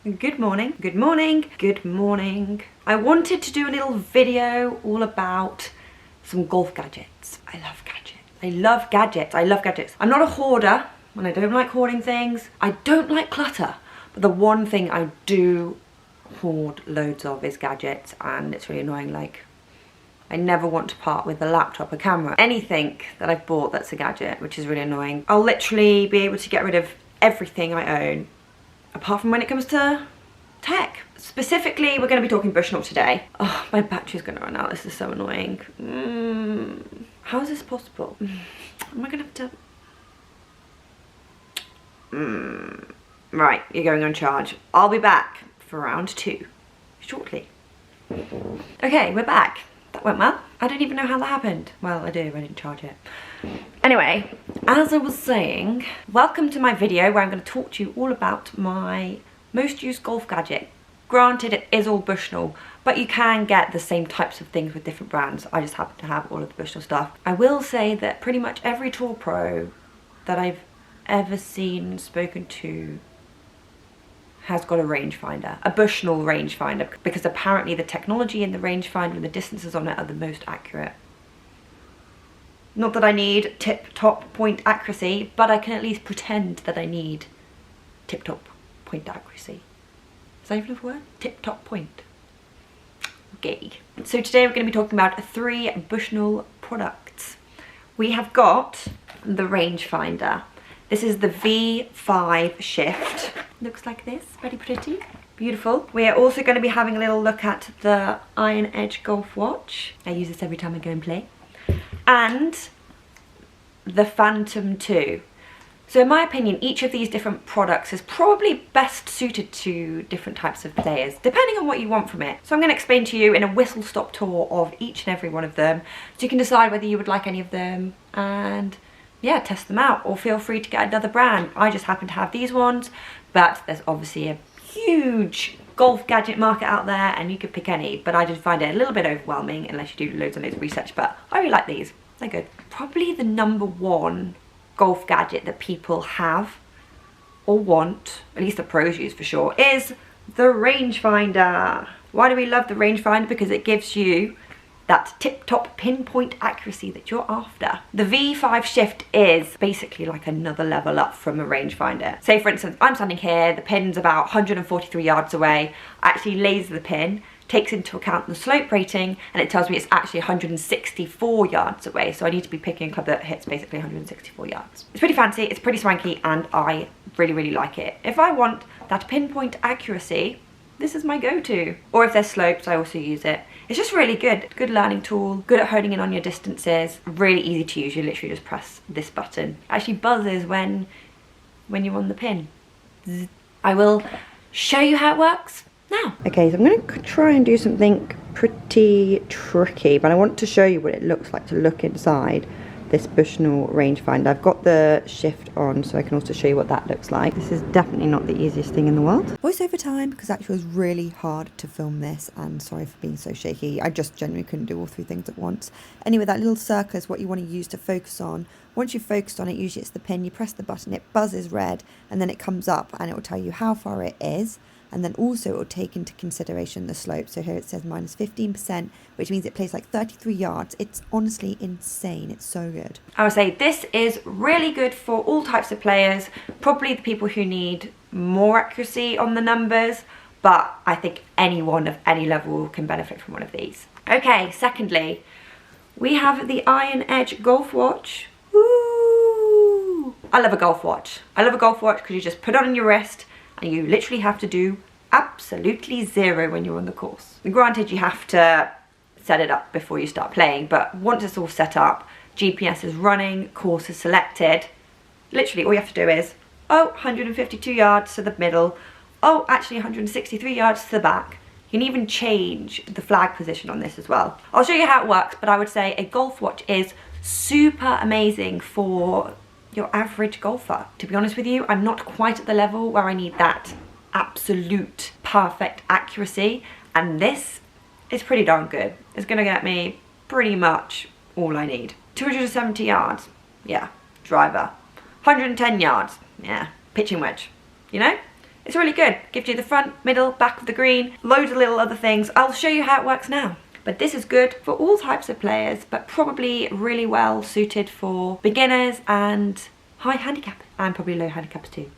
Good morning, good morning, good morning. I wanted to do a little video all about some golf gadgets. I love gadgets. I love gadgets. I love gadgets. I'm not a hoarder and I don't like hoarding things. I don't like clutter. But the one thing I do hoard loads of is gadgets, and it's really annoying. Like, I never want to part with a laptop, a camera, anything that I've bought that's a gadget, which is really annoying. I'll literally be able to get rid of everything I own, apart from when it comes to tech. Specifically, we're going to be talking Bushnell today. Oh, my battery's going to run out. This is so annoying. How is this possible? Am I going to have to... Right, you're going on charge. I'll be back for round 2 shortly. Okay, we're back. That went well. I don't even know how that happened. Well, I do, I didn't charge it. Anyway, as I was saying, welcome to my video where I'm going to talk to you all about my most used golf gadget. Granted, it is all Bushnell, but you can get the same types of things with different brands. I just happen to have all of the Bushnell stuff. I will say that pretty much every tour pro that I've ever seen and spoken to has got a rangefinder, a Bushnell rangefinder, because apparently the technology in the rangefinder and the distances on it are the most accurate. Not that I need tip-top point accuracy, but I can at least pretend that I need tip-top point accuracy. Is that even a word? Tip-top point. Okay. So today we're going to be talking about 3 Bushnell products. We have got the rangefinder. This is the V5 Shift. Looks like this, very pretty, beautiful. We are also going to be having a little look at the Iron Edge Golf Watch. I use this every time I go and play. And the Phantom 2. So in my opinion, each of these different products is probably best suited to different types of players, depending on what you want from it. So I'm going to explain to you in a whistle-stop tour of each and every one of them, so you can decide whether you would like any of them and yeah, test them out, or feel free to get another brand. I just happen to have these ones, but there's obviously a huge golf gadget market out there and you could pick any, but I just find it a little bit overwhelming unless you do loads and loads of research. But I really like these, they're good. Probably the #1 golf gadget that people have or want, at least the pros use for sure, is the rangefinder. Why do we love the rangefinder? Because it gives you that tip-top pinpoint accuracy that you're after. The V5 Shift is basically like another level up from a rangefinder. Say for instance, I'm standing here, the pin's about 143 yards away. I actually laser the pin, takes into account the slope rating, and it tells me it's actually 164 yards away. So I need to be picking a club that hits basically 164 yards. It's pretty fancy, it's pretty swanky, and I really, really like it. If I want that pinpoint accuracy, this is my go-to. Or if there's slopes, I also use it. It's just really good. Good learning tool, good at honing in on your distances, really easy to use. You literally just press this button. It actually buzzes when you're on the pin. Zzz. I will show you how it works now. Okay, so I'm gonna try and do something pretty tricky, but I want to show you what it looks like to look inside this Bushnell rangefinder. I've got the shift on so I can also show you what that looks like. This is definitely not the easiest thing in the world. Voiceover time, because actually it was really hard to film this, and sorry for being so shaky. I just genuinely couldn't do all 3 things at once. Anyway, that little circle is what you want to use to focus on. Once you've focused on it, usually it's the pin, you press the button, it buzzes red, and then it comes up and it will tell you how far it is. And then also it will take into consideration the slope. So here it says minus 15%, which means it plays like 33 yards. It's honestly insane. It's so good. I would say this is really good for all types of players, probably the people who need more accuracy on the numbers, but I think anyone of any level can benefit from one of these. Okay, secondly, we have the Iron Edge Golf Watch. Woo! I love a golf watch. I love a golf watch because you just put it on your wrist and you literally have to do absolutely 0 when you're on the course. And granted, you have to set it up before you start playing, but once it's all set up, GPS is running, course is selected, literally all you have to do is, oh, 152 yards to the middle, oh, actually 163 yards to the back. You can even change the flag position on this as well. I'll show you how it works, but I would say a golf watch is super amazing for your average golfer. To be honest with you, I'm not quite at the level where I need that absolute perfect accuracy, and this is pretty darn good. It's gonna get me pretty much all I need. 270 yards, yeah, driver. 110 yards, yeah, pitching wedge, you know? It's really good. Gives you the front, middle, back of the green, loads of little other things. I'll show you how it works now. But this is good for all types of players, but probably really well suited for beginners and high handicap, and probably low handicaps too.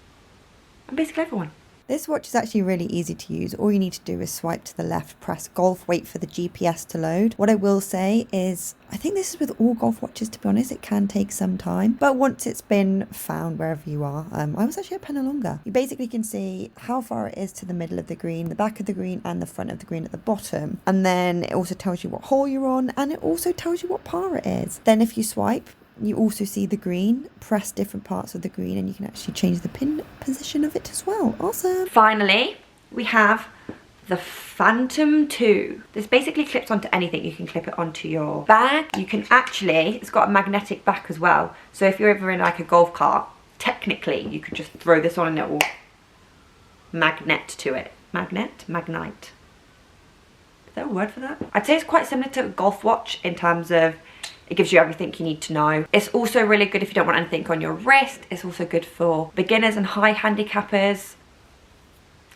And basically everyone. This watch is actually really easy to use. All you need to do is swipe to the left, press golf, wait for the GPS to load. What I will say is, I think this is with all golf watches, to be honest. It can take some time, but once it's been found wherever you are, I was actually at Penalonga. You basically can see how far it is to the middle of the green, the back of the green, and the front of the green at the bottom. And then it also tells you what hole you're on, and it also tells you what par it is. Then if you swipe, you also see the green. Press different parts of the green and you can actually change the pin position of it as well. Awesome. Finally, we have the Phantom 2. This basically clips onto anything. You can clip it onto your bag. You can actually, it's got a magnetic back as well. So if you're ever in like a golf cart, technically you could just throw this on and it will magnet to it. Magnet? Magnite. Is there a word for that? I'd say it's quite similar to a golf watch in terms of it gives you everything you need to know. It's also really good if you don't want anything on your wrist. It's also good for beginners and high handicappers.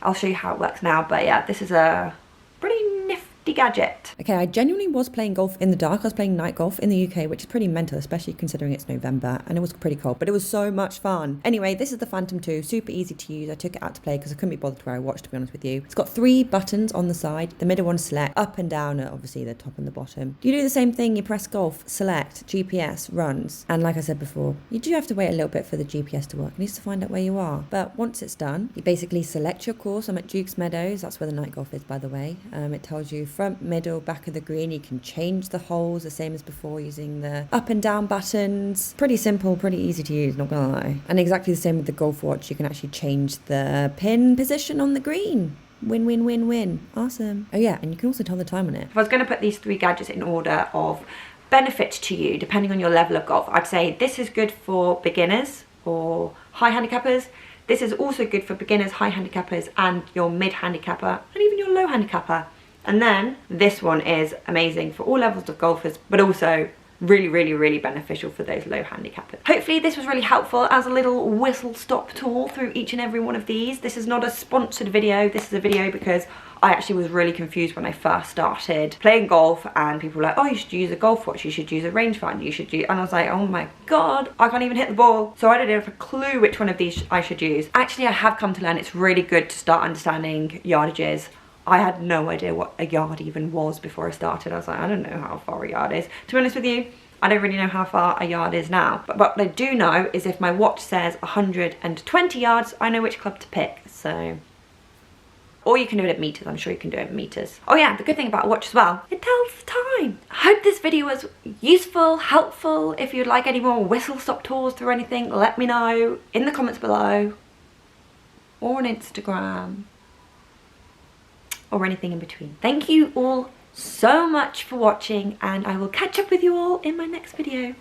I'll show you how it works now, but yeah, this is a pretty nifty gadget. Okay, I genuinely was playing golf in the dark. I was playing night golf in the UK, which is pretty mental, especially considering it's November, and it was pretty cold, but it was so much fun. Anyway, this is the Phantom 2, super easy to use. I took it out to play because I couldn't be bothered to wear a watch, to be honest with you. It's got 3 buttons on the side. The middle one select, up and down are obviously the top and the bottom. You do the same thing, you press golf, select, GPS, runs, and like I said before, you do have to wait a little bit for the GPS to work. It needs to find out where you are, but once it's done, you basically select your course. I'm at Duke's Meadows, that's where the night golf is, by the way. It tells you front, middle, back of the green. You can change the holes the same as before using the up and down buttons. Pretty simple, pretty easy to use, not gonna lie. And exactly the same with the golf watch. You can actually change the pin position on the green. Win, win, win, win. Awesome. Oh yeah, and you can also tell the time on it. If I was going to put these 3 gadgets in order of benefit to you, depending on your level of golf, I'd say this is good for beginners or high handicappers. This is also good for beginners, high handicappers, and your mid handicapper, and even your low handicapper. And then this one is amazing for all levels of golfers, but also really, really, really beneficial for those low handicappers. Hopefully this was really helpful as a little whistle stop tour through each and every one of these. This is not a sponsored video. This is a video because I actually was really confused when I first started playing golf, and people were like, oh, you should use a golf watch, you should use a rangefinder, you should use, and I was like, oh my god, I can't even hit the ball. So I didn't have a clue which one of these I should use. Actually, I have come to learn it's really good to start understanding yardages. I had no idea what a yard even was before I started. I was like, I don't know how far a yard is. To be honest with you, I don't really know how far a yard is now. But what I do know is if my watch says 120 yards, I know which club to pick, so. Or you can do it at meters, I'm sure you can do it at meters. Oh yeah, the good thing about a watch as well, it tells the time. I hope this video was useful, helpful. If you'd like any more whistle stop tours through anything, let me know in the comments below. Or on Instagram. Or anything in between. Thank you all so much for watching, and I will catch up with you all in my next video.